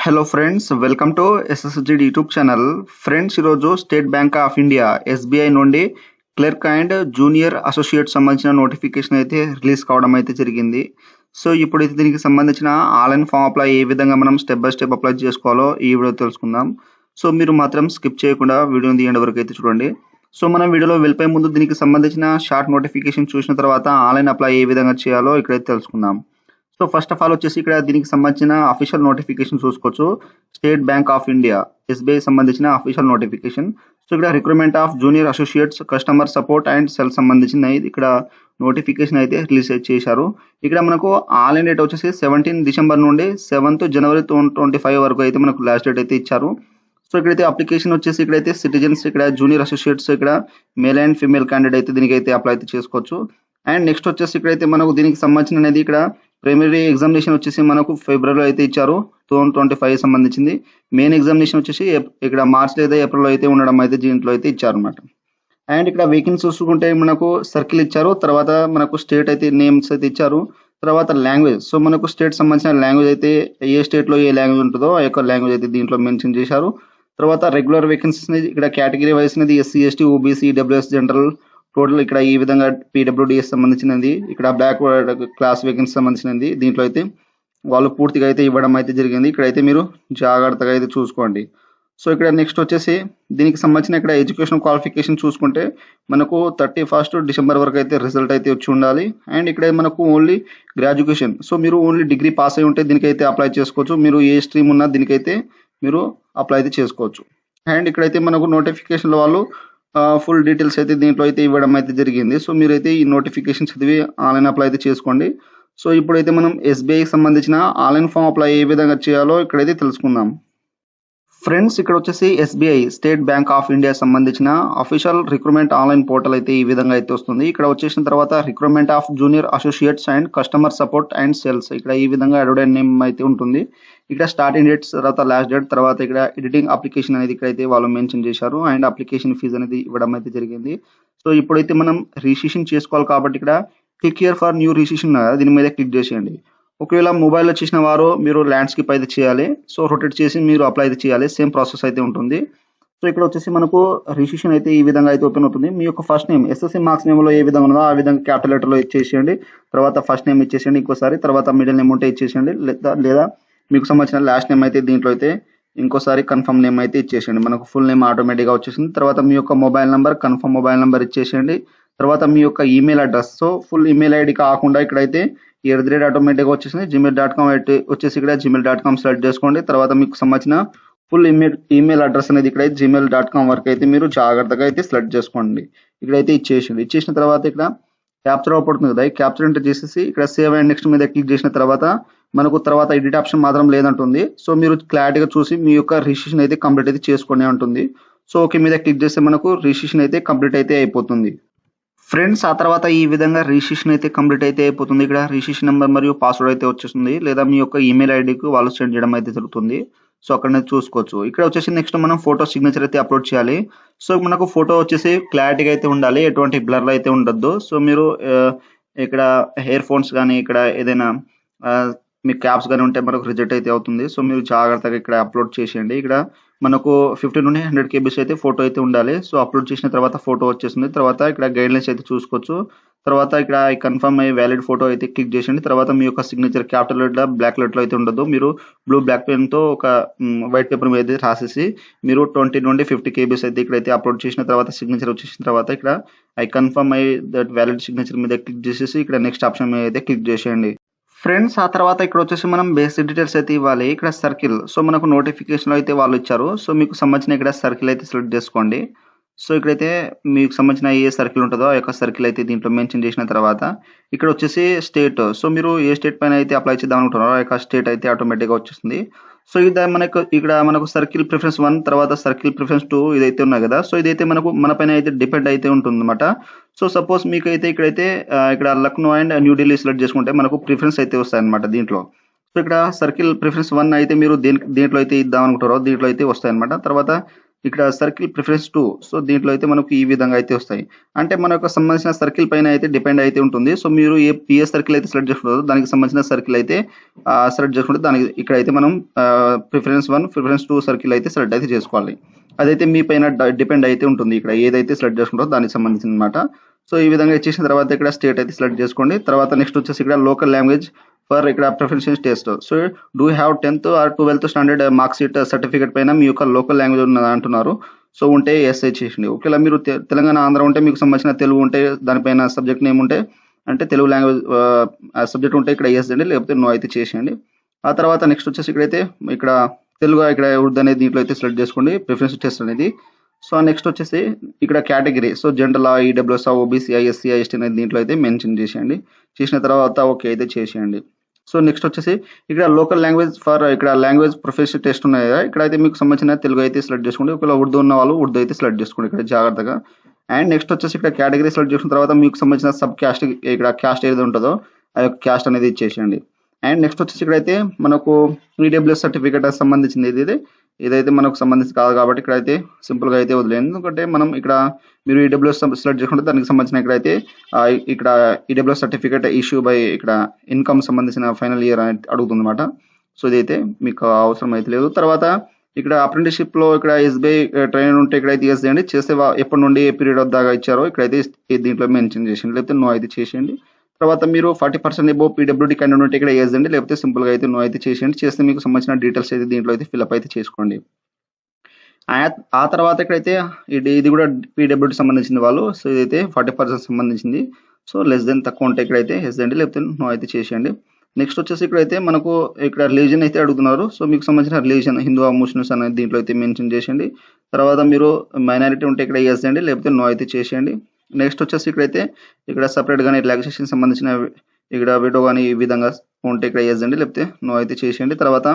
Hello friends, welcome to SSG YouTube channel. Friends, ఈరోజు State Bank of India SBI నుండి clerk and junior associate సంబంధించిన notification అయితే release కావడం అయితే జరిగింది. సో ఇప్పుడైతే దీనికి సంబంధించిన ఆన్లైన్ ఫామ్ అప్లై ఏ విధంగా మనం స్టెప్ బై స్టెప్ అప్లై చేసుకోవాలో ఈ వీడియో తెలుసుకుందాం. సో మీరు మాత్రం స్కిప్ చేయకుండా వీడియోని తీయండి వరకు అయితే చూడండి. సో మనం వీడియోలో వెళ్ళిపోయే ముందు దీనికి సంబంధించిన షార్ట్ నోటిఫికేషన్ చూసిన తర్వాత ఆన్లైన్ అప్లై ఏ విధంగా చేయాలో ఇక్కడైతే తెలుసుకుందాం. సో ఫస్ట్ ఆఫ్ ఆల్ వచ్చేసి ఇక్కడ దీనికి సంబంధించిన అఫీషియల్ నోటిఫికేషన్ చూసుకోవచ్చు. State Bank of India SBI సంబంధించిన అఫీషియల్ నోటిఫికేషన్. సో ఇక్కడ recruitment of junior associates customer support and cell సంబంధించిన ఇక్కడ నోటిఫికేషన్ అయితే రిలీజ్ చేశారు. ఇక్కడ మనకు ఆన్లైన్ డేట్ వచ్చేసి 17 డిసెంబర్ నుండి 7th జనవరి 2025 వరకు అయితే మనకు లాస్ట్ డేట్ అయితే ఇచ్చారు. సో ఇక్కడైతే అప్లికేషన్ వచ్చేసి ఇక్కడైతే సిటిజన్స్, ఇక్కడ జూనియర్ అసోసియేట్స్, ఇక్కడ మేల్ అండ్ ఫీమేల్ క్యాండిడేట్ అయితే దీనికైతే అప్లై అయితే చేసుకోవచ్చు. అండ్ నెక్స్ట్ వచ్చేసి ఇక్కడైతే మనకు దీనికి సంబంధించిన అనేది ఇక్కడ ప్రైమరీ ఎగ్జామినేషన్ వచ్చేసి మనకు ఫిబ్రవరిలో అయితే ఇచ్చారు, 2025 సంబంధించింది. మెయిన్ ఎగ్జామినేషన్ వచ్చేసి ఇక్కడ మార్చ్ లేదా ఏప్రిల్లో అయితే ఉండడం అయితే దీంట్లో అయితే ఇచ్చారు అనమాట. అండ్ ఇక్కడ వేకెన్సీ చూసుకుంటే మనకు సర్కిల్ ఇచ్చారు, తర్వాత మనకు స్టేట్ అయితే నేమ్స్ అయితే ఇచ్చారు, తర్వాత లాంగ్వేజ్. సో మనకు స్టేట్ సంబంధించిన లాంగ్వేజ్ అయితే ఏ స్టేట్లో ఏ లాంగ్వేజ్ ఉంటుందో ఆ యొక్క లాంగ్వేజ్ అయితే దీంట్లో మెన్షన్ చేశారు. తర్వాత రెగ్యులర్ వేకెన్సీస్ ఇక్కడ కేటగిరీ వైస్ అనేది SC, ST, OBC, WS general, total ఇక్కడ ఈ విధంగా పీడబ్ల్యూడిఎస్ సంబంధించినది, ఇక్కడ బ్లాక్ క్లాస్ వేకెన్సీ సంబంధించినది దీంట్లో అయితే వాళ్ళు పూర్తిగా అయితే ఇవ్వడం అయితే జరిగింది. ఇక్కడైతే మీరు జాగ్రత్తగా అయితే చూసుకోండి. సో ఇక్కడ నెక్స్ట్ వచ్చేసి దీనికి సంబంధించిన ఇక్కడ ఎడ్యుకేషన్ క్వాలిఫికేషన్ చూసుకుంటే మనకు 31st డిసెంబర్ వరకు అయితే రిజల్ట్ అయితే వచ్చి ఉండాలి. అండ్ ఇక్కడ మనకు ఓన్లీ గ్రాడ్యుయేషన్, సో మీరు ఓన్లీ డిగ్రీ పాస్ అయి ఉంటే దీనికైతే అప్లై చేసుకోవచ్చు. మీరు ఏ స్ట్రీమ్ ఉన్నా దీనికైతే మీరు అప్లై అయితే చేసుకోవచ్చు. అండ్ ఇక్కడైతే మనకు నోటిఫికేషన్లో వాళ్ళు ఫుల్ డీటెయిల్స్ అయితే దీంట్లో అయితే ఇవ్వడం అయితే జరిగింది. సో మీరైతే ఈ నోటిఫికేషన్ చదివి ఆన్లైన్ అప్లై అయితే చేసుకోండి. సో ఇప్పుడైతే మనం ఎస్బీఐకి సంబంధించిన ఆన్లైన్ ఫామ్ అప్లై ఏ విధంగా చేయాలో ఇక్కడైతే తెలుసుకుందాం. ఫ్రెండ్స్, ఇక్కడ వచ్చేసి SBI state Bank of India సంబంధించిన అఫీషియల్ రిక్రూట్మెంట్ ఆన్లైన్ పోర్టల్ అయితే ఈ విధంగా అయితే వస్తుంది. ఇక్కడ వచ్చేసిన తర్వాత recruitment of junior associates and customer support and sales, ఇక్కడ ఈ విధంగా అడ్వర్టైజ్ నేమ్ అయితే ఉంటుంది. ఇక్కడ స్టార్టింగ్ డేట్స్, తర్వాత లాస్ట్ డేట్, తర్వాత ఇక్కడ ఎడిటింగ్ అప్లికేషన్ అనేది ఇక్కడైతే వాళ్ళు మెన్షన్ చేశారు. అండ్ అప్లికేషన్ ఫీజు అనేది ఇవ్వడం అయితే జరిగింది. సో ఇప్పుడైతే మనం రిజిస్ట్రేషన్ చేసుకోవాలి కాబట్టి ఇక్కడ click here for new registration దీని మీద క్లిక్ చేసేయండి. ఒకవేళ మొబైల్లో చేసిన వారు మీరు ల్యాండ్స్కేప్ అయితే చేయాలి. సో రొటేట్ చేసి మీరు అప్లై అయితే చేయాలి, సేమ్ ప్రాసెస్ అయితే ఉంటుంది. సో ఇక్కడ వచ్చేసి మనకు రిజిస్ట్రేషన్ అయితే ఈ విధంగా అయితే ఓపెన్ అవుతుంది. మీ యొక్క ఫస్ట్ నేమ్ ఎస్ఎస్సి మార్క్స్ నేమ్లో ఏ విధంగా ఉందో ఆ విధంగా క్యాపిటల్ లెటర్లో ఇచ్చేసేయండి. తర్వాత ఫస్ట్ నేమ్ ఇచ్చేసేయండి ఇంకోసారి, తర్వాత మిడిల్ నేమ్ ఉంటే ఇచ్చేసేయండి, లేదా మీకు సంబంధించిన లాస్ట్ నేమ్ అయితే దీంట్లో అయితే ఇంకోసారి కన్ఫర్మ్ నేమ్ అయితే ఇచ్చేసేయండి. మనకు ఫుల్ నేమ్ ఆటోమేటిక్గా వచ్చేసింది. తర్వాత మీ యొక్క mobile number, confirm mobile number ఇచ్చేసేయండి. తర్వాత మీ యొక్క email address, so full email ID కాకుండా ఇక్కడైతే ఆటోమేటిక్గా వచ్చేసింది. gmail.com వచ్చేసి ఇక్కడ gmail.com సెలెక్ట్ చేసుకోండి. తర్వాత మీకు సంబంధించిన ఫుల్ ఈమెయిల్ అడ్రస్ అనేది ఇక్కడ gmail.com వరకు అయితే మీరు జాగ్రత్తగా అయితే సెలెక్ట్ చేసుకోండి. ఇక్కడైతే ఇచ్చేసిన తర్వాత ఇక్కడ క్యాప్చర్ అవుతుంది కదా, ఈ క్యాప్చర్ ఎంటర్ చేసేసి ఇక్కడ సేవ్ అండ్ నెక్స్ట్ మీద క్లిక్ చేసిన తర్వాత మనకు తర్వాత ఎడిట్ ఆప్షన్ మాత్రం లేదంటుంది. సో మీరు క్లారిటీగా చూసి మీ యొక్క రిజిస్ట్రేషన్ అయితే కంప్లీట్ అయితే చేసుకునే ఉంటుంది. సో ఓకే మీద క్లిక్ చేస్తే మనకు రిజిస్ట్రేషన్ అయితే కంప్లీట్ అయితే అయిపోతుంది. ఫ్రెండ్స్, ఆ తర్వాత ఈ విధంగా రిజిస్ట్రేషన్ అయితే కంప్లీట్ అయితే అయిపోతుంది. ఇక్కడ రిజిస్ట్రేషన్ నెంబర్ మరియు పాస్వర్డ్ అయితే వచ్చేస్తుంది, లేదా మీ యొక్క ఈమెయిల్ ఐడికి వాళ్ళు సెండ్ చేయడం అయితే జరుగుతుంది. సో అక్కడ చూసుకోవచ్చు. ఇక్కడ వచ్చేసి నెక్స్ట్ మనం ఫోటో సిగ్నేచర్ అయితే అప్లోడ్ చేయాలి. సో మనకు ఫోటో వచ్చేసి క్లారిటీగా అయితే ఉండాలి, ఎటువంటి బ్లర్ అయితే ఉండొద్దు. సో మీరు ఇక్కడ హెయిర్ ఫోన్స్ కానీ ఇక్కడ ఏదైనా మీ క్యాప్స్ కానీ ఉంటే మనకు రిజెక్ట్ అయితే అవుతుంది. సో మీరు జాగ్రత్తగా ఇక్కడ అప్లోడ్ చేసేయండి. ఇక్కడ మనకు 50 నుండి 100 KB అయితే ఫోటో అయితే ఉండాలి. సో అప్లోడ్ చేసిన తర్వాత ఫోటో వచ్చేసింది. తర్వాత ఇక్కడ గైడ్లైన్స్ అయితే చూసుకోవచ్చు. తర్వాత ఇక్కడ కన్ఫర్మ్ అయ్యే వ్యాలిడ్ ఫోటో అయితే క్లిక్ చేయండి. తర్వాత మీ యొక్క సిగ్నేచర్ క్యాపిటల్ లెటర్, బ్లాక్ లెటర్లో అయితే ఉండదు. మీరు బ్లాక్ పెన్తో ఒక వైట్ పేపర్ మీద రాసేసి మీరు 20 నుండి 50 KB అయితే ఇక్కడైతే అప్లోడ్ చేసిన తర్వాత సిగ్నేచర్ వచ్చేసిన తర్వాత ఇక్కడ ఐ కన్ఫర్మ్ అయ్యి దట్ వ్యాలిడ్ సిగ్నేచర్ మీద క్లిక్ చేసేసి ఇక్కడ నెక్స్ట్ ఆప్షన్ మీద అయితే క్లిక్ చేసేయండి. ఫ్రెండ్స్, ఆ తర్వాత ఇక్కడ వచ్చేసి మనం బేసిక్ డీటెయిల్స్ అయితే ఇవ్వాలి. ఇక్కడ సర్కిల్, సో మనకు నోటిఫికేషన్లో అయితే వాళ్ళు ఇచ్చారు. సో మీకు సంబంధించిన ఇక్కడ సర్కిల్ అయితే సెలెక్ట్ చేసుకోండి. సో ఇక్కడైతే మీకు సంబంధించిన ఏ సర్కిల్ ఉంటుందో ఆ యొక్క సర్కిల్ అయితే దీంట్లో మెన్షన్ చేసిన తర్వాత ఇక్కడ వచ్చేసి స్టేట్, సో మీరు ఏ స్టేట్ పైన అయితే అప్లై చేద్దాం అనుకుంటున్నారో ఆ యొక్క స్టేట్ అయితే ఆటోమేటిక్గా వచ్చేస్తుంది. సో ఇది మనకు సర్కిల్ ప్రిఫరెన్స్ 1, తర్వాత సర్కిల్ ప్రిఫరెన్స్ 2 ఇదైతే ఉన్నాయి కదా. సో ఇదైతే మన పైన అయితే డిపెండ్ అయితే ఉంటుంది అనమాట. సో సపోజ్ మీకు అయితే ఇక్కడైతే ఇక్కడ లక్నో అండ్ న్యూఢిల్లీ సెలెక్ట్ చేసుకుంటే మనకు ప్రిఫరెన్స్ అయితే వస్తాయి అనమాట దీంట్లో. సో ఇక్కడ సర్కిల్ ప్రిఫరెన్స్ 1 అయితే మీరు దేంట్లో అయితే ఇద్దాం అనుకుంటారో దీంట్లో అయితే వస్తాయి అనమాట. తర్వాత ఇక్కడ సర్కిల్ ప్రిఫరెన్స్ 2. సో దీంట్లో అయితే మనకు ఈ విధంగా అయితే వస్తాయి. అంటే మన యొక్క సంబంధించిన సర్కిల్ పైన అయితే డిపెండ్ అయితే ఉంటుంది. సో మీరు ఏ సర్కిల్ అయితే సెలెక్ట్ చేసుకుంటారో దానికి సంబంధించిన సర్కిల్ అయితే సెలెక్ట్ చేసుకుంటే దానికి ఇక్కడైతే మనం ప్రిఫరెన్స్ 1, ప్రిఫరెన్స్ 2 సర్కిల్ అయితే సెలెక్ట్ అయితే చేసుకోవాలి. అదైతే మీ పైన డిపెండ్ అయితే ఉంటుంది. ఇక్కడ ఏదైతే సెలెక్ట్ చేసుకుంటారో దానికి సంబంధించిన అనమాట. సో ఈ విధంగా ఇచ్చేసిన తర్వాత ఇక్కడ స్టేట్ అయితే సెలెక్ట్ చేసుకోండి. తర్వాత నెక్స్ట్ వచ్చేసి ఇక్కడ లోకల్ లాంగ్వేజ్ ఫర్ ఇక్కడ preference test. So do have 10th or 12th standard mark sheet certificate పైన మీ యొక్క లోకల్ లాంగ్వేజ్ ఉన్నది అంటున్నారు. సో ఉంటే ఎస్ఐ చేసింది. ఒకవేళ మీరు తెలంగాణ ఆంధ్ర ఉంటే మీకు సంబంధించిన తెలుగు ఉంటే దానిపైన సబ్జెక్ట్ నేమ్ ఉంటే అంటే తెలుగు లాంగ్వేజ్ సబ్జెక్ట్ ఉంటే ఇక్కడ ఎస్ అండి, లేకపోతే నో అయితే చేసేయండి. ఆ తర్వాత నెక్స్ట్ వచ్చేసి ఇక్కడైతే ఇక్కడ తెలుగు ఇక్కడ ఉర్దూ అనేది దీంట్లో అయితే సెలెక్ట్ చేసుకోండి ప్రిఫరెన్స్ టెస్ట్ అనేది. సో నెక్స్ట్ వచ్చేసి ఇక్కడ category so general EWS OBC SC ST అనేది దీంట్లో అయితే మెన్షన్ చేసేయండి. చేసిన తర్వాత ఓకే అయితే చేసేయండి. సో నెక్స్ట్ వచ్చేసి ఇక్కడ లోకల్ లాంగ్వేజ్ ఫర్ ఇక్కడ లాంగ్వేజ్ ప్రొఫెషన్ టెస్ట్ ఉన్నాయి కదా, ఇక్కడ అయితే మీకు సంబంధించిన తెలుగు అయితే సెలెక్ట్ చేసుకోండి. ఒకవేళ ఉర్దూ ఉన్న వాళ్ళు ఉర్దూ అయితే సెలెక్ట్ చేసుకోండి ఇక్కడ జాగ్రత్తగా. అండ్ నెక్స్ట్ వచ్చేసి ఇక్కడ కేటగిరీ సెలెక్ట్ చేసిన తర్వాత మీకు సంబంధించిన సబ్ క్యాస్ట్ ఇక్కడ క్యాస్ట్ ఏది ఉంటుందో ఆ యొక్క క్యాస్ట్ అనేది ఇచ్చేసేయండి. అండ్ నెక్స్ట్ వచ్చేసి ఇక్కడైతే మనకు ఈడబ్ల్యూఎస్ సర్టిఫికేట్ సంబంధించింది ఇదైతే మనకు సంబంధించి కాదు కాబట్టి ఇక్కడైతే సింపుల్గా అయితే వదిలేదు. ఎందుకంటే మనం ఇక్కడ మీరు ఈడబ్ల్యూఎస్ సెలెక్ట్ చేసుకుంటే దానికి సంబంధించిన ఇక్కడైతే ఇక్కడ ఈడబ్ల్యూఎస్ సర్టిఫికేట్ ఇష్యూ బై ఇక్కడ ఇన్కమ్ సంబంధించిన ఫైనల్ ఇయర్ అడుగుతుంది అనమాట. సో ఇదైతే మీకు అవసరం అయితే లేదు. తర్వాత ఇక్కడ అప్రెంటిస్షిప్ లో ఇక్కడ ఎస్బీఐ ట్రైన్ ఉంటే ఇక్కడైతే ఎస్ చేయండి. చేస్తే ఎప్పటి నుండి ఏ పీరియడ్ దాకా ఇచ్చారో ఇక్కడైతే దీంట్లో మెన్షన్ చేసేయండి, లేకపోతే నో అయితే చేసేయండి. తర్వాత మీరు 40% ఎబో పీడబ్ల్యూడీ క్యాండిడేట్ ఉంటే ఇక్కడ ఎస్ అండి, లేకపోతే సింపుల్ గా అయితే నో అయితే చేసేయండి. చేస్తే మీకు సంబంధించిన డీటెయిల్స్ అయితే దీంట్లో అయితే ఫిల్అప్ అయితే చేసుకోండి. ఆ తర్వాత ఇక్కడైతే ఇది కూడా పీడబ్ల్యూడీ సంబంధించింది వాళ్ళు. సో ఇదైతే 40% సంబంధించింది. సో లెస్ దెన్ తక్కువ ఉంటే ఇక్కడైతే ఎస్ అండి, లేకపోతే నో అయితే చేసేయండి. నెక్స్ట్ వచ్చేసి ఇక్కడైతే మనకు ఇక్కడ రిలీజన్ అయితే అడుగుతున్నారు. సో మీకు సంబంధించిన రిలీజన్ హిందూ ముస్లిమ్స్ అనేది దీంట్లో అయితే మెన్షన్ చేసేయండి. తర్వాత మీరు మైనారిటీ ఉంటే ఇక్కడ ఎస్ అండి, లేకపోతే నో అయితే చేసేయండి. నెక్స్ట్ వచ్చేసి ఇక్కడైతే ఇక్కడ సపరేట్ గానీ రిలాక్సేషన్ సంబంధించిన ఇక్కడ విడో కానీ ఈ విధంగా ఉంటే ఇక్కడ ఎస్ అండి, లేకపోతే నో అయితే చేసేయండి. తర్వాత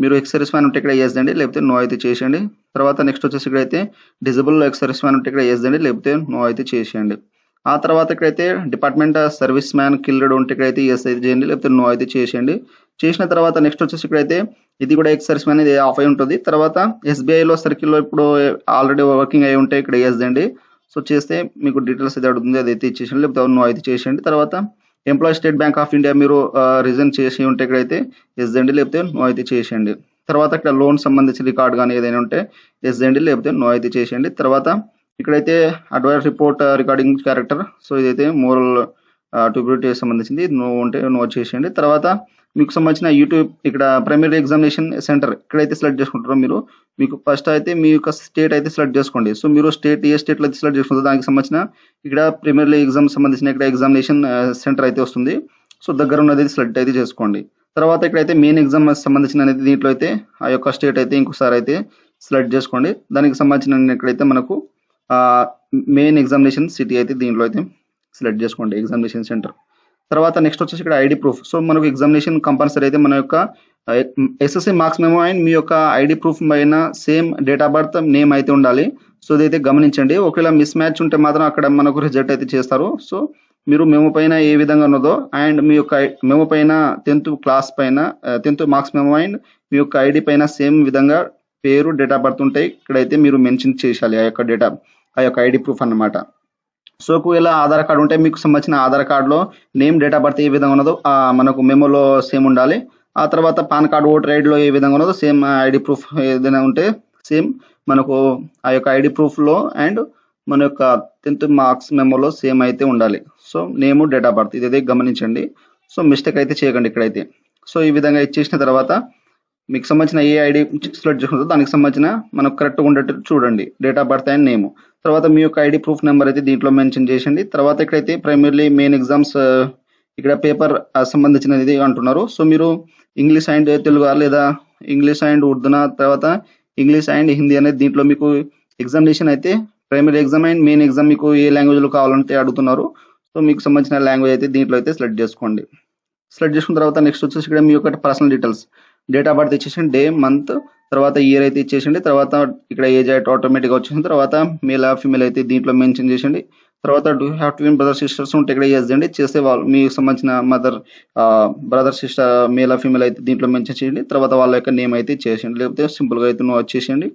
మీరు ఎక్స్ సర్వీస్ మ్యాన్ ఉంటే ఇక్కడ ఎస్ అండి, లేకపోతే నో అయితే చేసేయండి. తర్వాత నెక్స్ట్ వచ్చేసి ఇక్కడైతే డిజబుల్ ఎక్స్ సర్వీస్ మ్యాన్ ఉంటే ఇక్కడ ఎస్ అండి, లేకపోతే నో అయితే చేసేయండి. ఆ తర్వాత ఇక్కడైతే డిపార్ట్మెంట్ సర్వీస్ మ్యాన్ కిల్డ్ ఉంటే ఇక్కడైతే ఎస్ అయితే చేయండి, లేకపోతే నో అయితే చేసేయండి. చేసిన తర్వాత నెక్స్ట్ వచ్చేసి ఇక్కడైతే ఇది కూడా ఎక్స్ సర్వీస్ మ్యాన్ ఇది ఆఫ్ అయి ఉంటుంది. తర్వాత ఎస్బీఐలో సర్కిల్లో ఇప్పుడు ఆల్రెడీ వర్కింగ్ అయి ఉంటే ఇక్కడ ఎస్ అండి. సో చేస్తే మీకు డీటెయిల్స్ అయితే అడుగుతుంది, అదైతే ఇచ్చేసేయండి, లేకపోతే నో అయితే చేసేయండి. తర్వాత employee state Bank of India మీరు రిజైన్ చేసి ఉంటే ఇక్కడైతే ఎస్ అండి, లేకపోతే నో అయితే చేసేయండి. తర్వాత ఇక్కడ లోన్ సంబంధించిన రికార్డ్ కానీ ఏదైనా ఉంటే ఎస్ అండి, లేకపోతే నో అయితే చేసేయండి. తర్వాత ఇక్కడైతే advice report recording character so ఇదైతే మోరల్ ట్యూబిలిటీ సంబంధించింది, నో ఉంటే నో చేసేయండి. తర్వాత మీకు సంబంధించిన యూట్యూబ్ ఇక్కడ ప్రైమరీ ఎగ్జామినేషన్ సెంటర్ ఇక్కడైతే సెలెక్ట్ చేసుకుంటారో మీకు ఫస్ట్ అయితే మీ యొక్క స్టేట్ అయితే సెలెక్ట్ చేసుకోండి. సో మీరు ఏ స్టేట్లో అయితే సెలెక్ట్ చేసుకుంటారో దానికి సంబంధించిన ఇక్కడ ప్రైమరీ ఎగ్జామ్ సంబంధించిన ఇక్కడ ఎగ్జామినేషన్ సెంటర్ అయితే వస్తుంది. సో దగ్గర ఉన్నది సెలెక్ట్ అయితే చేసుకోండి. తర్వాత ఇక్కడైతే మెయిన్ ఎగ్జామ్ సంబంధించిన అనేది దీంట్లో అయితే ఆ యొక్క స్టేట్ అయితే ఇంకోసారి అయితే సెలెక్ట్ చేసుకోండి. దానికి సంబంధించిన ఇక్కడైతే మనకు మెయిన్ ఎగ్జామినేషన్ సిటీ అయితే దీంట్లో అయితే సెలెక్ట్ చేసుకోండి ఎగ్జామినేషన్ సెంటర్. తర్వాత నెక్స్ట్ వచ్చేసి ఇక్కడ ఐడి ప్రూఫ్. సో మనకు ఎగ్జామినేషన్ కంపల్సరీ అయితే మన యొక్క ఎస్ఎస్సి మార్క్స్ మెమో అండ్ మీ యొక్క ఐడి ప్రూఫ్ పైన same date of birth name అయితే ఉండాలి. సో ఇదైతే గమనించండి. ఒకవేళ మిస్ మ్యాచ్ ఉంటే మాత్రం అక్కడ మనకు రిజల్ట్ అయితే చేస్తారు. సో మీరు మెమో పైన ఏ విధంగా ఉన్నదో అండ్ మీ యొక్క మెమో పైన 10th క్లాస్ పైన 10th మార్క్స్ మెమో అండ్ మీ యొక్క ఐడి పైన సేమ్ విధంగా పేరు డేట్ ఆఫ్ బర్త్ ఉంటాయి. ఇక్కడైతే మీరు మెన్షన్ చేయాలి ఆ యొక్క ఐడి ప్రూఫ్ అన్నమాట. సో ఒకవేళ ఆధార్ కార్డు ఉంటే మీకు సంబంధించిన ఆధార్ కార్డులో నేమ్ డేట్ ఆఫ్ బర్త్ ఏ విధంగా ఉన్నదో మనకు మెమోలో సేమ్ ఉండాలి. ఆ తర్వాత పాన్ కార్డు ఓటర్ ఐడిలో ఏ విధంగా ఉన్నదో సేమ్ ఐడి ప్రూఫ్ ఏదైనా ఉంటే సేమ్ మనకు ఆ యొక్క ఐడి ప్రూఫ్లో అండ్ మన యొక్క 10th మార్క్స్ మెమోలో సేమ్ అయితే ఉండాలి. So name date of birth ఇదైతే గమనించండి. సో మిస్టేక్ అయితే చేయకండి ఇక్కడైతే. సో ఈ విధంగా ఇచ్చేసిన తర్వాత మీకు సంబంధించిన ఏ ఐడి సెలెక్ట్ చేసుకుంటుందో దానికి సంబంధించిన మనకు కరెక్ట్గా ఉండేటట్టు చూడండి date of birth and name. తర్వాత మీ యొక్క ఐడి ప్రూఫ్ నెంబర్ అయితే దీంట్లో మెన్షన్ చేయండి. తర్వాత ఇక్కడైతే ప్రైమర్లీ మెయిన్ ఎగ్జామ్స్ ఇక్కడ పేపర్ సంబంధించినది అంటున్నారు. సో మీరు ఇంగ్లీష్ అండ్ తెలుగు లేదా ఇంగ్లీష్ అండ్ ఉర్దూనా తర్వాత ఇంగ్లీష్ అండ్ హిందీ అనేది దీంట్లో మీకు ఎగ్జామినేషన్ అయితే primary exam and main exam మీకు ఏ లాంగ్వేజ్లో కావాలంటే అడుగుతున్నారు. సో మీకు సంబంధించిన లాంగ్వేజ్ అయితే దీంట్లో అయితే సెలెక్ట్ చేసుకోండి. సెలెక్ట్ చేసుకున్న తర్వాత నెక్స్ట్ వచ్చేసి ఇక్కడ మీ యొక్క personal details date of birth ఇచ్చేసండి, డే మంత్ తర్వాత ఇయర్ అయితే ఇచ్చేసండి. తర్వాత ఇక్కడ ఏజ్ అయితే ఆటోమేటిక్గా వచ్చేసిన తర్వాత మేల్ ఫీమేల్ అయితే దీంట్లో మెన్షన్ చేసండి. తర్వాత do have twin brother sisters ఉంటే ఇక్కడ చేయండి. చేస్తే వాళ్ళు మీకు సంబంధించిన mother brother sister male female అయితే దీంట్లో మెన్షన్ చేయండి. తర్వాత వాళ్ళ యొక్క నేమ్ అయితే ఇచ్చేసండి, లేకపోతే సింపుల్గా అయితే నో వచ్చేసేయండి.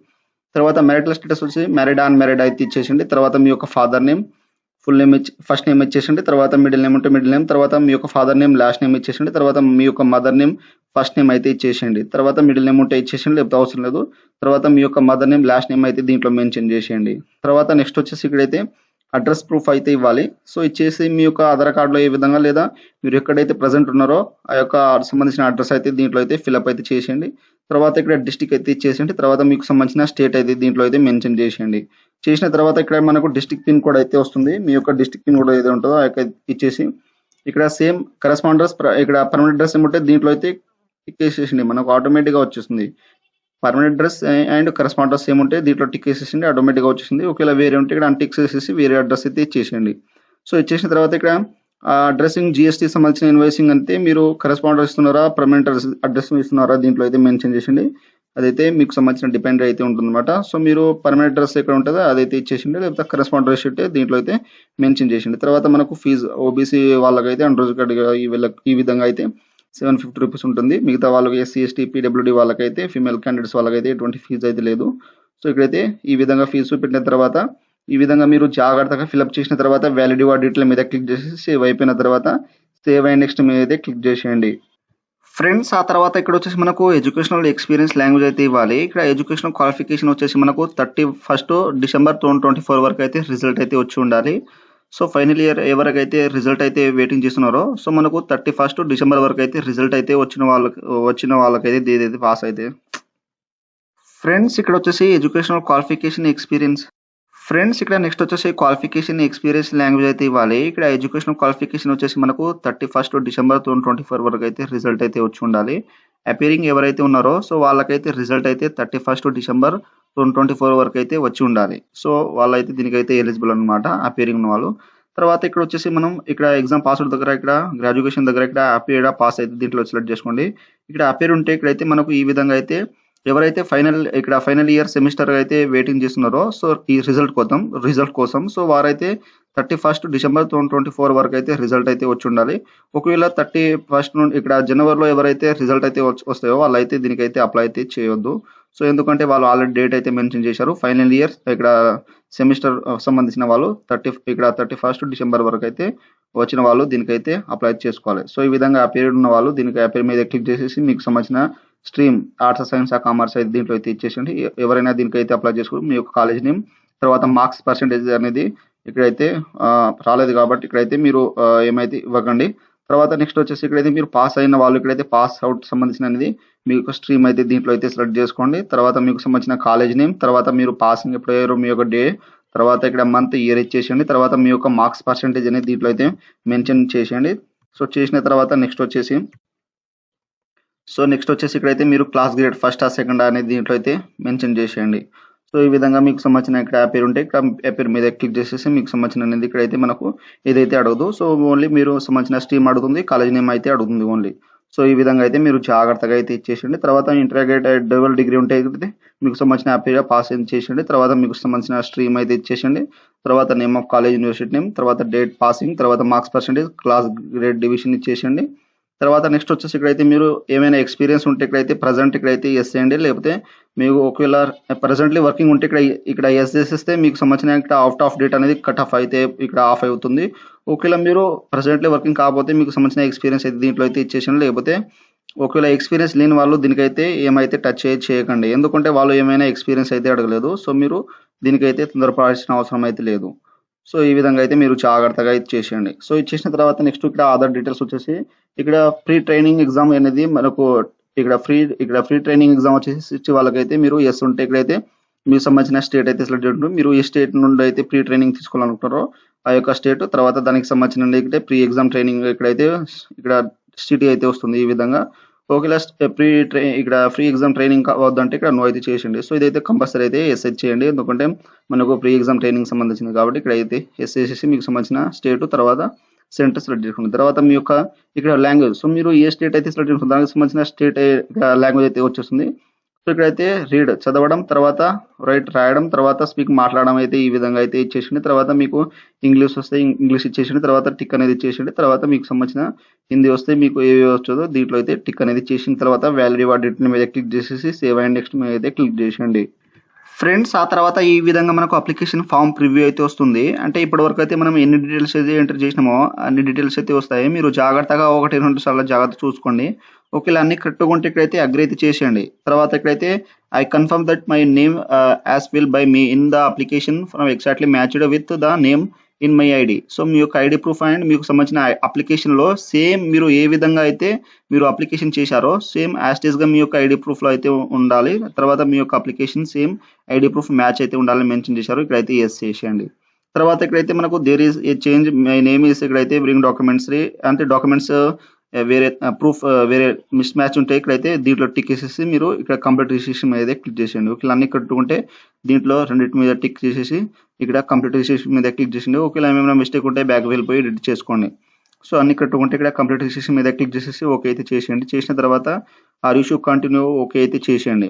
తర్వాత మ్యారిటల్ స్టేటస్ వచ్చి మ్యారీడ్ ఆన్ మ్యారీడ్ అయితే ఇచ్చేసండి. తర్వాత మీ యొక్క father name full name first name ఇచ్చేసండి. తర్వాత మిడిల్ నేమ్ ఉంటే మిడిల్ నేమ్, తర్వాత మీ యొక్క ఫాదర్ నేమ్ లాస్ట్ నేమ్ ఇచ్చేసండి. తర్వాత మీ యొక్క మదర్ నేమ్ ఫస్ట్ నేమ్ అయితే ఇచ్చేసేయండి. తర్వాత మిడిల్ నేమ్ ఉంటే ఇచ్చేసండి, లేకపోతే అవసరం లేదు. తర్వాత మీ యొక్క మదర్ నేమ్ లాస్ట్ నేమ్ అయితే దీంట్లో మెన్షన్ చేసేయండి. తర్వాత నెక్స్ట్ వచ్చేసి ఇక్కడైతే అడ్రస్ ప్రూఫ్ అయితే ఇవ్వాలి. సో ఇచ్చేసి మీ యొక్క ఆధార్ కార్డులో ఏ విధంగా లేదా మీరు ఎక్కడైతే ప్రజెంట్ ఉన్నారో ఆ యొక్క సంబంధించిన అడ్రస్ అయితే దీంట్లో అయితే ఫిల్అప్ అయితే చేసేయండి. తర్వాత ఇక్కడ డిస్టిక్ అయితే ఇచ్చేసేయండి. తర్వాత మీకు సంబంధించిన స్టేట్ అయితే దీంట్లో అయితే మెన్షన్ చేసేయండి. చేసిన తర్వాత ఇక్కడ మనకు డిస్టిక్ పిన్ కోడ్ అయితే వస్తుంది. మీ యొక్క డిస్టిక్ పిన్ కోడ్ ఏదో ఉంటుందో ఆ యొక్క ఇచ్చేసి ఇక్కడ సేమ్ కరెస్పాండర్స్ ఇక్కడ పర్మనెంట్ అడ్రస్ ఏమంటే దీంట్లో అయితే టిక్ వేసేసింది, మనకు ఆటోమేటిక్గా వచ్చేస్తుంది. పర్మనెంట్ అడ్రస్ అండ్ కరెస్పాండర్స్ ఏముంటే దీంట్లో టిక్ వేసేసింది, ఆటోమేటిక్గా వచ్చేసింది. ఒకవేళ వేరే ఉంటే ఇక్కడ అన్టిక్ వేసేసి వేరే అడ్రస్ అయితే ఇచ్చేసేయండి. సో ఇచ్చేసిన తర్వాత ఇక్కడ అడ్రస్సింగ్ జిఎస్టీ సంబంధించిన ఇన్వాయిసింగ్ అంటే మీరు కరెస్పాండర్ ఇస్తున్నారా పర్మనెంట్ అడ్రస్ ఇస్తున్నారా దీంట్లో అయితే మెన్షన్ చేసిండి. అదైతే మీకు సంబంధించిన డిపెండ్ అయితే ఉంటుందన్నమాట. సో మీరు పర్మనెంట్ అడ్రస్ ఎక్కడ ఉంటుందో అదైతే ఇచ్చేసిండి, లేకపోతే కరెస్పాండర్ రిసిప్ట్ దీంట్లో అయితే మెన్షన్ చేసిండి. తర్వాత మనకు ఫీజు ఓబీసీ వాళ్ళకైతే అన్రోజుగార్డ్ ఈ విధంగా అయితే 750 రూపీస్ ఉంటుంది. మిగతా వాళ్ళకి ఎస్సీ ఎస్టీ పీడబ్ల్యూడీ వాళ్ళకైతే ఫీమేల్ క్యాండిడేట్స్ వాళ్ళకైతే ఎటువంటి ఫీజు అయితే లేదు. సో ఇక్కడైతే ఈ విధంగా ఫీజు పెట్టిన తర్వాత ఈ విధంగా మీరు జాగ్రత్తగా ఫిల్అప్ చేసిన తర్వాత వ్యాలిడిటీ డీటెయిల్ మీద క్లిక్ చేసి సేవ్ అయిపోయిన తర్వాత సేవ్ అండ్ నెక్స్ట్ మీద అయితే క్లిక్ చేసేయండి. ఫ్రెండ్స్ ఆ తర్వాత ఇక్కడ వచ్చేసి మనకు ఎడ్యుకేషనల్ ఎక్స్పీరియన్స్ లాంగ్వేజ్ అయితే ఇవ్వాలి. ఇక్కడ ఎడ్యుకేషనల్ క్వాలిఫికేషన్ వచ్చేసి మనకు 31st డిసెంబర్ 2024 వరకు అయితే రిజల్ట్ అయితే వచ్చి ఉండాలి. సో ఫైనల్ ఇయర్ ఎవరికైతే రిజల్ట్ అయితే వెయిటింగ్ చేస్తున్నారో సో మనకు 31st డిసెంబర్ వరకు అయితే రిజల్ట్ అయితే వచ్చిన వాళ్ళకైతే ఏదైతే పాస్ అయితే. ఫ్రెండ్స్ ఇక్కడ వచ్చేసి ఎడ్యుకేషనల్ క్వాలిఫికేషన్ ఎక్స్పీరియన్స్. ఫ్రెండ్స్ ఇక్కడ నెక్స్ట్ వచ్చేసి క్వాలిఫికేషన్ ఎక్స్పీరియన్స్ లాంగ్వేజ్ అయితే ఇవ్వాలి. ఇక్కడ ఎడ్యుకేషనల్ క్వాలిఫికేషన్ వచ్చేసి మనకు 31st డిసెంబర్ 2024 వరకు అయితే రిజల్ట్ అయితే వచ్చి ఉండాలి. అపీరింగ్ ఎవరైతే ఉన్నారో సో వాళ్ళకైతే రిజల్ట్ అయితే 31st డిసెంబర్ 2024 వరకు అయితే వచ్చి ఉండాలి. సో వాళ్ళైతే దీనికైతే ఎలిజిబుల్ అనమాట అపీరింగ్ ఉన్న వాళ్ళు. తర్వాత ఇక్కడ వచ్చేసి మనం ఇక్కడ ఎగ్జామ్ పాస్వర్డ్ దగ్గర ఇక్కడ గ్రాడ్యుయేషన్ దగ్గర ఇక్కడ అపీర్డా పాస్ అయితే దీంట్లో సెలెక్ట్ చేసుకోండి. ఇక్కడ అపీర్ ఉంటే ఇక్కడైతే మనకు ఈ విధంగా అయితే ఎవరైతే ఫైనల్ ఇయర్ సెమిస్టర్ అయితే వెయిటింగ్ చేస్తున్నారో సో ఈ రిజల్ట్ కోసం సో వారైతే 31st డిసెంబర్ 2024 వరకు అయితే రిజల్ట్ అయితే వచ్చి ఉండాలి. ఒకవేళ 31st నుండి ఇక్కడ జనవరిలో ఎవరైతే రిజల్ట్ అయితే వస్తాయో వాళ్ళైతే దీనికైతే అప్లై అయితే చేయొద్దు. సో ఎందుకంటే వాళ్ళు ఆల్రెడీ డేట్ అయితే మెన్షన్ చేశారు. ఫైనల్ ఇయర్ ఇక్కడ సెమిస్టర్ సంబంధించిన వాళ్ళు ఇక్కడ 31st డిసెంబర్ వరకు అయితే వచ్చిన వాళ్ళు దీనికైతే అప్లై చేసుకోవాలి. సో ఈ విధంగా అపీర్ ఉన్న వాళ్ళు దీనికి అపీర్ మీద క్లిక్ చేసేసి మీకు సంబంధించిన స్ట్రీమ్ ఆర్ట్స్ సైన్స్ కామర్స్ అయితే దీంట్లో అయితే ఇచ్చేసండి. ఎవరైనా దీనికైతే అప్లై చేసుకోవాలి. మీ యొక్క కాలేజ్ నేమ్ తర్వాత మార్క్స్ పర్సెంటేజ్ అనేది ఇక్కడైతే రాలేదు కాబట్టి ఇక్కడైతే మీరు ఏమైతే ఇవ్వకండి. తర్వాత నెక్స్ట్ వచ్చేసి ఇక్కడైతే మీరు పాస్ అయిన వాళ్ళు ఇక్కడైతే పాస్ అవుట్ సంబంధించిన అనేది మీకు స్ట్రీమ్ అయితే దీంట్లో అయితే సెలెక్ట్ చేసుకోండి. తర్వాత మీకు సంబంధించిన కాలేజ్ నేమ్, తర్వాత మీరు పాసింగ్ ఎప్పుడు అయ్యారో మీ యొక్క డే, తర్వాత ఇక్కడ మంత్ ఇయర్ ఇచ్చేసేయండి. తర్వాత మీ యొక్క మార్క్స్ పర్సెంటేజ్ అనేది దీంట్లో అయితే మెన్షన్ చేసేయండి. సో చేసిన తర్వాత నెక్స్ట్ వచ్చేసి ఇక్కడైతే మీరు క్లాస్ గ్రేడ్ ఫస్ట్ సెకండ్ అనేది దీంట్లో అయితే మెన్షన్ చేసేయండి. సో ఈ విధంగా మీకు సంబంధించిన ఇక్కడ పేరు ఉంటే ఇక్కడ పేరు మీద క్లిక్ చేసేసి మీకు సంబంధించిన అనేది ఇక్కడైతే మనకు ఏదైతే అడగదు. సో ఓన్లీ మీరు సంబంధించిన స్ట్రీమ్ అడుగుతుంది, కాలేజ్ నేమ్ అయితే అడుగుతుంది ఓన్లీ. సో ఈ విధంగా అయితే మీరు జాగ్రత్తగా అయితే ఇచ్చేసేయండి. తర్వాత ఇంటర్గ్రేటెడ్ డబుల్ డిగ్రీ ఉంటే అయితే మీకు సంబంధించిన హ్యాపీగా పాస్ చేసేయండి. తర్వాత మీకు సంబంధించిన స్ట్రీమ్ అయితే ఇచ్చేసేయండి. తర్వాత name of college university name, తర్వాత డేట్ పాసింగ్, తర్వాత marks percentage, class grade division ఇచ్చేసేయండి. తర్వాత నెక్స్ట్ వచ్చేసి ఇక్కడైతే మీరు ఏమైనా ఎక్స్పీరియన్స్ ఉంటే ఇక్కడైతే ప్రజెంట్ ఇక్కడైతే ఎస్ చేయండి. లేకపోతే మీకు ఒకవేళ ప్రజెంట్లీ వర్కింగ్ ఉంటే ఇక్కడ ఎస్ చేసేస్తే మీకు సంబంధించిన ఇక్కడ అవుట్ ఆఫ్ డేట్ అనేది కట్ ఆఫ్ అయితే ఇక్కడ ఆఫ్ అవుతుంది. ఒకవేళ మీరు ప్రజెంట్లీ వర్కింగ్ కాకపోతే మీకు సంబంధించిన ఎక్స్పీరియన్స్ అయితే దీంట్లో అయితే ఇచ్చేసాను. లేకపోతే ఒకవేళ ఎక్స్పీరియన్స్ లేని వాళ్ళు దీనికైతే ఏమైతే టచ్ చేయకండి, ఎందుకంటే వాళ్ళు ఏమైనా ఎక్స్పీరియన్స్ అయితే అడగలేదు. సో మీరు దీనికైతే తొందరపడాల్సిన అవసరం అయితే లేదు. సో ఈ విధంగా అయితే మీరు జాగ్రత్తగా ఇచ్చేసేయండి. సో ఇచ్చేసిన తర్వాత నెక్స్ట్ ఇక్కడ ఆధార్ డీటెయిల్స్ వచ్చేసి ఇక్కడ ప్రీ ట్రైనింగ్ ఎగ్జామ్ అనేది మనకు ఇక్కడ ఫ్రీ ట్రైనింగ్ ఎగ్జామ్ వచ్చేసి వాళ్ళకైతే మీరు ఎస్ ఉంటే ఇక్కడైతే మీకు సంబంధించిన స్టేట్ అయితే సెలెక్ట్ చేసుకుంటారు. మీరు ఏ స్టేట్ నుండి అయితే ప్రీ ట్రైనింగ్ తీసుకోవాలనుకుంటారో ఆ యొక్క స్టేట్, తర్వాత దానికి సంబంధించిన ఇక్కడ ప్రీ ఎగ్జామ్ ట్రైనింగ్ ఇక్కడ సిటీ అయితే వస్తుంది. ఈ విధంగా ఒకవేళ ఇక్కడ ఫ్రీ ఎగ్జామ్ ట్రైనింగ్ కావద్దంటే ఇక్కడ నో అయితే చేసేయండి. సో ఇదైతే కంపల్సరీ అయితే ఎస్ చేయండి, ఎందుకంటే మనకు ప్రీ ఎగ్జామ్ ట్రైనింగ్ సంబంధించింది కాబట్టి ఇక్కడ అయితే ఎస్ చేసేసి మీకు సంబంధించిన స్టేట్ తర్వాత సెంటర్ సెలెక్ట్ చేసుకుంటారు. తర్వాత మీ యొక్క ఇక్కడ లాంగ్వేజ్, సో మీరు ఏ స్టేట్ అయితే సెలెక్ట్ చేసుకుంటారు దానికి సంబంధించిన స్టేట్ లాంగ్వేజ్ అయితే వచ్చేస్తుంది. సో ఇక్కడైతే రీడ్ చదవడం, తర్వాత రైట్ రాయడం, తర్వాత స్పీక్ మాట్లాడడం అయితే ఈ విధంగా అయితే ఇచ్చేసింది. తర్వాత మీకు ఇంగ్లీష్ వస్తే ఇంగ్లీష్ ఇచ్చేసింది, తర్వాత టిక్ అనేది ఇచ్చేసింది. తర్వాత మీకు సంబంధించిన హిందీ వస్తే మీకు ఏవి వచ్చేదో దీంట్లో అయితే టిక్ అనేది చేసిన తర్వాత వ్యాలిడ్ డేట్ మీద క్లిక్ చేసేసి సేవ్ అండ్ నెక్స్ట్ మీద అయితే క్లిక్ చేసేయండి. ఫ్రెండ్స్ ఆ తర్వాత ఈ విధంగా మనకు అప్లికేషన్ ఫామ్ ప్రివ్యూ అయితే వస్తుంది. అంటే ఇప్పటివరకు అయితే మనం ఎన్ని డీటెయిల్స్ అయితే ఎంటర్ చేసినామో అన్ని డీటెయిల్స్ అయితే వస్తాయి. మీరు జాగ్రత్తగా 1, 2 సార్లు జాగ్రత్తగా చూసుకోండి. ఒకవేళ అన్ని కరెక్ట్‌గా ఉంటే ఇక్కడైతే అగ్రీ అయితే చేసేయండి. తర్వాత ఇక్కడైతే I confirm that my name as will by me in the application form exactly matched with the name in my ID. So మీ యొక్క ఐడీ ప్రూఫ్ అండ్ మీకు సంబంధించిన అప్లికేషన్‌లో సేమ్ మీరు ఏ విధంగా అయితే మీరు అప్లికేషన్ చేశారో సేమ్ యాజ్ ఇట్ ఈస్‌గా మీ యొక్క ఐడీ ప్రూఫ్‌లో అయితే ఉండాలి. తర్వాత మీ యొక్క application same ID proof match అయితే ఉండాలని మెన్షన్ చేశారు. ఇక్కడైతే యెస్ చేసేయండి. తర్వాత ఇక్కడైతే మనకు there is a change my name is ఇక్కడైతే బ్రింగ్ డాక్యుమెంట్స్ అంటే డాక్యుమెంట్స్ వేరే ప్రూఫ్ వేరే మిస్ మ్యాచ్ ఉంటే ఇక్కడైతే దీంట్లో టిక్ చేసేసి మీరు ఇక్కడ కంప్లీట్ రిజిస్ట్రేషన్ మీద క్లిక్ చేసేయండి. ఒకవేళ అన్ని కట్టుకుంటే దీంట్లో రెండింటి మీద టిక్ చేసేసి ఇక్కడ కంప్లీట్ రిజిస్ట్రేషన్ మీద క్లిక్ చేసేయండి. ఒకవేళ ఏమైనా మిస్టేక్ ఉంటే బ్యాక్ వెళ్ళిపోయి ఎడిట్ చేసుకోండి. సో అన్ని కట్టుకుంటే ఇక్కడ కంప్లీట్ రిజిస్ట్రేషన్ మీద క్లిక్ చేసేసి ఓకే అయితే చేసేయండి. చేసిన తర్వాత are you should continue okay అయితే చేసేయండి.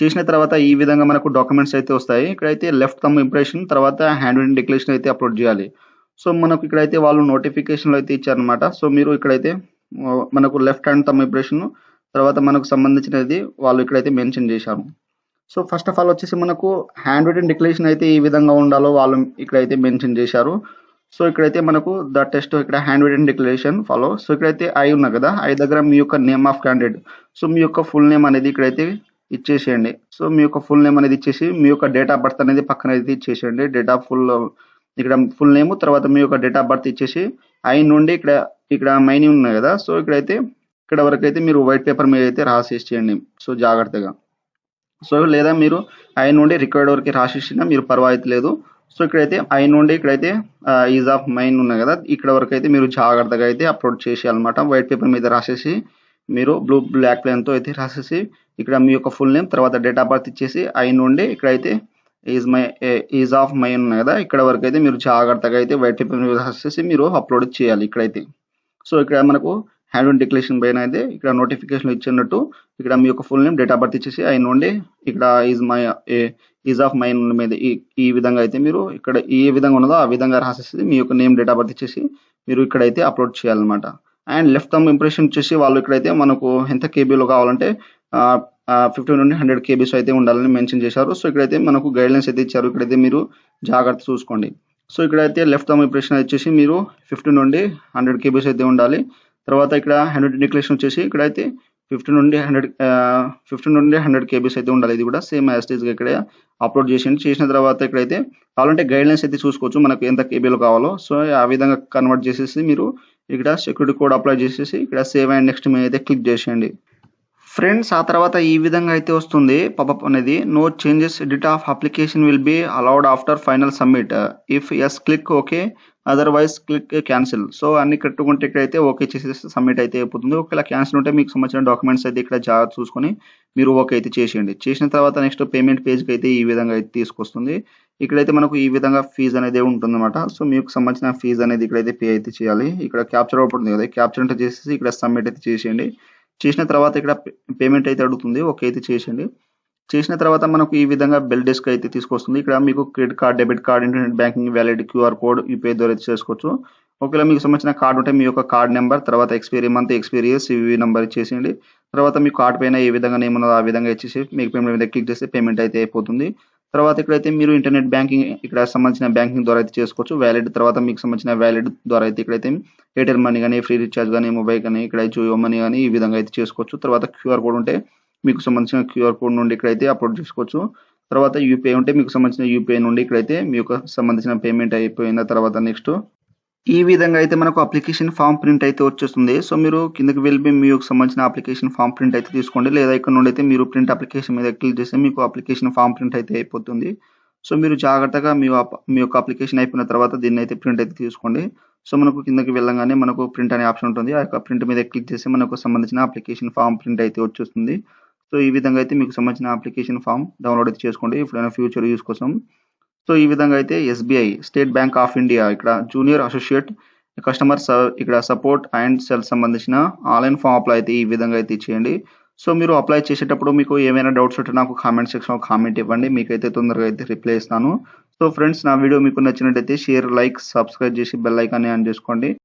చేసిన తర్వాత ఈ విధంగా మనకు డాక్యుమెంట్స్ అయితే వస్తాయి. ఇక్కడైతే లెఫ్ట్ థంబ్ ఇంప్రెషన్ తర్వాత హ్యాండ్ రిటెన్ డిక్లరేషన్ అయితే అప్లోడ్ చేయాలి. సో మనకు ఇక్కడైతే వాళ్ళు నోటిఫికేషన్‌లో అయితే ఇచ్చారనమాట. సో మీరు ఇక్కడైతే మనకు లెఫ్ట్ హ్యాండ్ థంబ్ ఇంప్రెషన్ తర్వాత మనకు సంబంధించినది వాళ్ళు ఇక్కడైతే మెన్షన్ చేశారు. సో ఫస్ట్ ఆఫ్ ఆల్ వచ్చేసి మనకు హ్యాండ్ రిటెన్ డిక్లరేషన్ అయితే ఈ విధంగా ఉండాలో వాళ్ళు ఇక్కడైతే మెన్షన్ చేశారు. సో ఇక్కడైతే మనకు ద టెస్ట్ ఇక్కడ hand written declaration follow. So ఇక్కడైతే ఐ ఉన్నా కదా, ఐ దగ్గర మీ యొక్క నేమ్ ఆఫ్ క్యాండిడేట్. సో మీ యొక్క ఫుల్ నేమ్ అనేది ఇక్కడైతే ఇచ్చేసేయండి. సో మీ యొక్క ఫుల్ నేమ్ అనేది ఇచ్చేసి మీ యొక్క డేట్ ఆఫ్ బర్త్ అనేది పక్కన అయితే ఇచ్చేసేయండి. డేట్ ఆఫ్ ఇక్కడ ఫుల్ నేమ్ తర్వాత మీ యొక్క డేట్ ఆఫ్ బర్త్ ఇచ్చేసి ఐ నుండి ఇక్కడ మై నేమ్ ఉన్నాయి కదా, సో ఇక్కడైతే ఇక్కడ వరకు అయితే మీరు వైట్ పేపర్ మీద అయితే రాసేసేయండి. సో జాగ్రత్తగా. సో లేదా మీరు ఐ నుండి రికార్డ్ వరకు రాసేసినా మీరు పర్వాలేదు లేదు. సో ఇక్కడైతే ఐ నుండి ఇక్కడైతే ఈజ్ ఆఫ్ మైన్ ఉన్నాయి కదా, ఇక్కడ వరకు అయితే మీరు జాగ్రత్తగా అయితే అప్లోడ్ చేసేయాలన్నమాట. వైట్ పేపర్ మీద రాసేసి మీరు బ్లాక్ పెన్‌తో అయితే రాసేసి ఇక్కడ మీ యొక్క ఫుల్ నేమ్ తర్వాత డేట్ ఆఫ్ బర్త్ ఇచ్చేసి ఐ నుండి ఇక్కడైతే ఈజ్ ఆఫ్ మైన్ ఉన్నాయి కదా, ఇక్కడ వరకు అయితే మీరు జాగ్రత్తగా అయితే వైట్ పేపర్ మీద రాసేసి మీరు అప్లోడ్ చేయాలి ఇక్కడైతే. సో ఇక్కడ మనకు హ్యాండ్ రిటెన్ డిక్లరేషన్ పైన అయితే ఇక్కడ నోటిఫికేషన్ ఇచ్చినట్టు ఇక్కడ మీ యొక్క full name date of birth ఇచ్చేసి ఐ నుండి ఇక్కడ ఈజ్ ఆఫ్ మైన్ మీద ఈ విధంగా అయితే మీరు ఇక్కడ ఏ విధంగా ఉన్నదో ఆ విధంగా రాసేసి మీ యొక్క నేమ్ డేట్ ఆఫ్ బర్త్ ఇచ్చేసి మీరు ఇక్కడైతే అప్లోడ్ చేయాలన్నమాట. అండ్ లెఫ్ట్ థంబ్ ఇంప్రెషన్ వచ్చేసి వాళ్ళు ఇక్కడైతే మనకు ఎంత కేబీలో కావాలంటే 50 నుండి 100 కేబీస్ అయితే ఉండాలని మెన్షన్ చేశారు. సో ఇక్కడైతే మనకు గైడ్లైన్స్ అయితే ఇచ్చారు. ఇక్కడైతే మీరు జాగ్రత్త చూసుకోండి. సో ఇక్కడైతే లెఫ్ట్ థంబ్ ఇంప్రెషన్ వచ్చేసి మీరు 50 నుండి 100 కేబీస్ అయితే ఉండాలి. తర్వాత ఇక్కడ హ్యాండ్ రిటెన్ డిక్లరేషన్ వచ్చేసి ఇక్కడైతే 50 నుండి 100 కేబీస్ అయితే ఉండాలి. ఇది కూడా సేమ్ యాజ్ ఇట్ ఈస్‌గా ఇక్కడ అప్లోడ్ చేసేయండి. చేసిన తర్వాత ఇక్కడైతే కావాలంటే గైడ్లైన్స్ అయితే చూసుకోవచ్చు మనకు ఎంత కేబీలో కావాలో. సో ఆ విధంగా కన్వర్ట్ చేసేసి మీరు ఇక్కడ సెక్యూరిటీ కోడ్ అప్లై చేసేసి ఇక్కడ సేవ్ అండ్ నెక్స్ట్ మీద అయితే క్లిక్ చేసేయండి. ఫ్రెండ్స్ ఆ తర్వాత ఈ విధంగా అయితే వస్తుంది పాపప్ అనేది. No changes edit of application will be allowed after final submit. If yes click okay, otherwise click cancel. So అన్ని కట్టుకుంటే ఇక్కడైతే ఓకే చేసేస్తే సబ్మిట్ అయితే అయిపోతుంది. ఒకవేళ క్యాన్సిల్ ఉంటే మీకు సంబంధించిన డాక్యుమెంట్స్ అయితే ఇక్కడ జాగ్రత్త చూసుకొని మీరు ఓకే అయితే చేసేయండి. చేసిన తర్వాత నెక్స్ట్ పేమెంట్ పేజ్కి అయితే ఈ విధంగా అయితే తీసుకొస్తుంది. ఇక్కడైతే మనకు ఈ విధంగా ఫీజు అనేది ఉంటుందన్నమాట. సో మీకు సంబంధించిన ఫీజు అనేది ఇక్కడైతే పే అయితే చేయాలి. ఇక్కడ క్యాప్చర్ అవుతుంది కదా, క్యాప్చర్ అంటే చేసేసి ఇక్కడ సబ్మిట్ అయితే చేసేయండి. చేసిన తర్వాత ఇక్కడ పేమెంట్ అయితే అడుగుతుంది, ఓకే అయితే చేసేయండి. చేసిన తర్వాత మనకు ఈ విధంగా బిల్ డెస్క్ అయితే తీసుకొస్తుంది. ఇక్కడ మీకు credit card, debit card, internet banking, valid, QR code, UPI ద్వారా అయితే చేసుకోవచ్చు. ఒకవేళ మీకు సంబంధించిన కార్డు ఉంటే మీ యొక్క కార్డ్ నెంబర్ తర్వాత expiry month, expiry year, CVV number ఇచ్చేసేయండి. తర్వాత మీ కార్డ్ పైన ఏ విధంగా నేమ్ ఉన్నదో ఆ విధంగా ఇచ్చేసి మీకు పేమెంట్ మీద క్లిక్ చేస్తే పేమెంట్ అయితే అయిపోతుంది. తర్వాత ఇక్కడైతే మీరు ఇంటర్నెట్ బ్యాంకింగ్ ఇక్కడ సంబంధించిన బ్యాంకింగ్ ద్వారా అయితే చేసుకోవచ్చు. వ్యాలిడ్ తర్వాత మీకు సంబంధించిన వ్యాలిడ్ ద్వారా అయితే ఇక్కడైతే ఎయిర్టెల్ మనీ కానీ, ఫ్రీ రీఛార్జ్ కానీ, మొబైల్ కానీ, ఇక్కడ జియో మనీ కానీ ఈ విధంగా అయితే చేసుకోవచ్చు. తర్వాత క్యూఆర్ కోడ్ ఉంటే మీకు సంబంధించిన క్యూఆర్ కోడ్ నుండి ఇక్కడైతే అప్లోడ్ చేసుకోవచ్చు. తర్వాత యూపీఐ ఉంటే మీకు సంబంధించిన యూపీఐ నుండి ఇక్కడైతే మీ యొక్క సంబంధించిన పేమెంట్ అయిపోయిన తర్వాత నెక్స్ట్ ఈ విధంగా అయితే మనకు అప్లికేషన్ ఫామ్ ప్రింట్ అయితే వచ్చేస్తుంది. సో మీరు కిందకి వెళ్ళి మీ యొక్క సంబంధించిన అప్లికేషన్ ఫామ్ ప్రింట్ అయితే తీసుకోండి. లేదా ఇక్కడ నుండి అయితే మీరు ప్రింట్ అప్లికేషన్ మీద క్లిక్ చేస్తే మీకు అప్లికేషన్ ఫామ్ ప్రింట్ అయితే అయిపోతుంది. సో మీరు జాగ్రత్తగా మీ యొక్క అప్లికేషన్ అయిపోయిన తర్వాత దీన్ని అయితే ప్రింట్ అయితే తీసుకోండి. సో మనకు కిందకి వెళ్ళగానే మనకు ప్రింట్ అనే ఆప్షన్ ఉంటుంది. ఆ యొక్క ప్రింట్ మీద క్లిక్ చేసి మనకు సంబంధించిన అప్లికేషన్ ఫామ్ ప్రింట్ అయితే వచ్చేస్తుంది. సో ఈ విధంగా అయితే మీకు సంబంధించిన అప్లికేషన్ ఫామ్ డౌన్లోడ్ అయితే చేసుకోండి ఎప్పుడైనా ఫ్యూచర్ యూస్ కోసం. సో ఈ విధంగా అయితే SBI state Bank of India ఇక్కడ జూనియర్ అసోసియేట్ కస్టమర్ ఇక్కడ సపోర్ట్ అండ్ సెల్ సంబంధించిన ఆన్లైన్ ఫామ్ అప్లై అయితే ఈ విధంగా అయితే చేయండి. సో మీరు అప్లై చేసేటప్పుడు మీకు ఏమైనా డౌట్స్ ఉంటే నాకు కామెంట్ సెక్షన్లో కామెంట్ ఇవ్వండి, మీకైతే తొందరగా అయితే రిప్లై ఇస్తాను. సో ఫ్రెండ్స్ నా వీడియో మీకు నచ్చినట్టయితే షేర్, లైక్, సబ్స్క్రైబ్ చేసి బెల్ ఐకాన్ని ఆన్ చేసుకోండి.